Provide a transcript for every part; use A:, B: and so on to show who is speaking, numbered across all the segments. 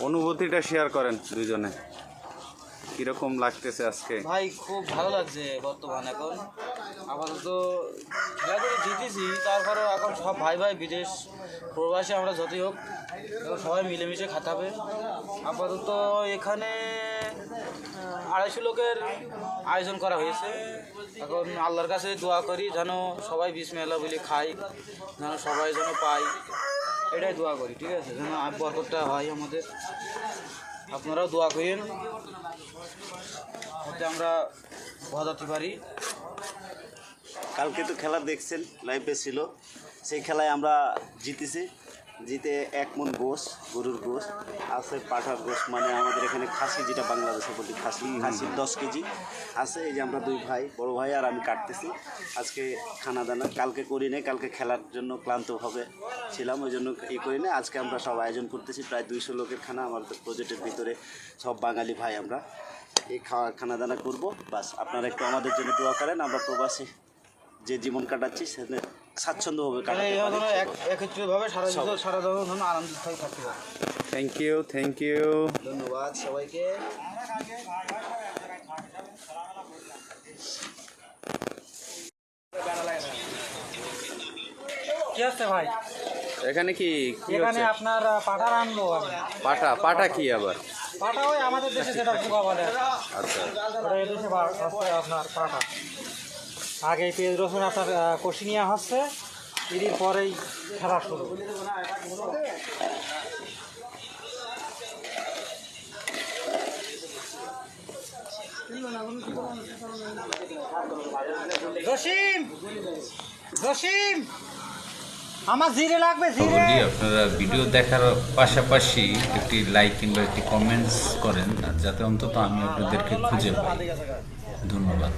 A: অনুভূতিটা শেয়ার করেন দুইজনে, কিরকম লাগতেছে আজকে?
B: ভাই খুব ভালো লাগছে বর্তমান। এখন আপাতত খেলাধুলো জিতেছি, তারপরেও এখন সব ভাই ভাই বিদেশ প্রবাসী আমরা যতই হোক এখন সবাই মিলেমিশে খাতে হবে। আপাতত এখানে 250 লোকের আয়োজন করা হয়েছে। এখন আল্লাহর কাছে দোয়া করি যেন সবাই বিসমিল্লাহ বলে খাই, যেন সবাই যেন পাই, এটাই দোয়া করি। ঠিক আছে, যেন বরকতটা হয় আমাদের। আপনারাও দোয়া করেন যাতে আমরা বাজাতে পারি।
C: কালকে তো খেলা দেখছেন, লাইভে ছিল, সেই খেলায় আমরা জিতেছি। জিতে 1 মণ গোশ, গরুর গোশ আছে, পাঠার গোশ, মানে আমাদের এখানে খাসি, যেটা বাংলাদেশে বলি খাসির 10 কেজি আছে। এই যে আমরা 2 ভাই, বড় ভাই আর আমি কাটতেছি আজকে খানা দানা। কালকে করি নাই, কালকে খেলার জন্য ক্লান্তভাবে ছিলাম, ওই জন্য করি না। আজকে আমরা সব আয়োজন করতেছি, প্রায় 200 লোকের খানা আমাদের প্রজেক্টের ভিতরে, সব বাঙালি ভাই আমরা এই খানা দানা করবো। বাস আপনারা একটু আমাদের জন্য দোয়া করেন, আমরা প্রবাসী যে জীবন কাটাচ্ছি সেখানে স্বাচ্ছন্দ্যভাবে
B: একত্রিতভাবে সারা ধরুন আনন্দ থাকতে হবে।
A: Thank you.
B: ধন্যবাদ সবাইকে। কি আছে ভাই
A: এখানে কি
B: এখানে আপনার পাঠা রান্না হবে।
A: পাঠা কি আবার?
B: পাঠা ওই আমাদের দেশে যেটা পোকা বলে।
A: আচ্ছা,
B: ওটা এই দেশে আপনার পাঠা। আগে পেঁয়াজ রসুন আপনার কষি নেওয়া হচ্ছে, এর পরেই খেলা শুরু। জসিম আমার জিরে লাগবে, জিরে।
D: আপনারা ভিডিও দেখার পাশাপাশি একটি লাইক কিংবা একটি কমেন্টস করেন, যাতে অন্তত আমি আপনাদেরকে খুঁজে পাই। ধন্যবাদ।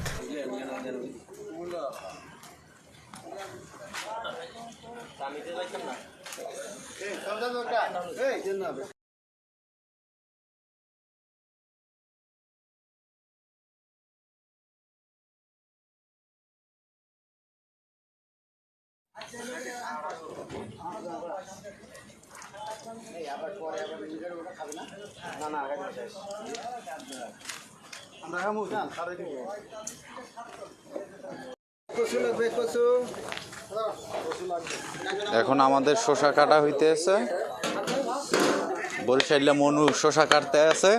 A: এখন আমাদের শসা কাটা হইতেছে, বরিশালে মনু শসা কাটতে আছে।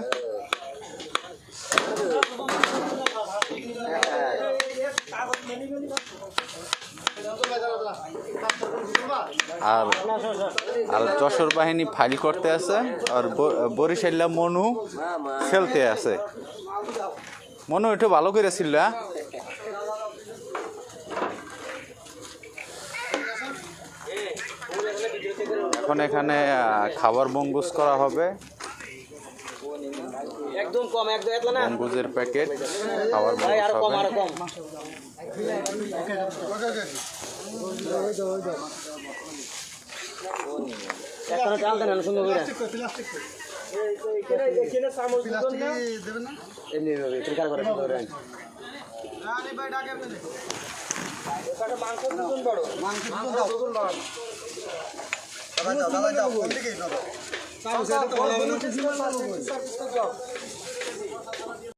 A: আর যশোর বাহিনী ফাইল করতে আছে, আর বরিশাল্লা মনু খেলতে আছে। মনু একটু ভালো করে ছিল। এখন এখানে খাবার বনভোজ করা হবে,
B: একদম কম, একদম
A: বনভোজের প্যাকেট খাবার বনভোজ হবে।
B: একটা চাল দেন সুন্দর করে। এমনি ভাবে ট্রিকার করে সুন্দর করে। আরে ভাই ডাকে আপনি। ওখানে মাংস দুজন বড়, মাংস দুজন বড়। দাও কোন দিকে নাও? চাল সেটা তো ভালো হবে না।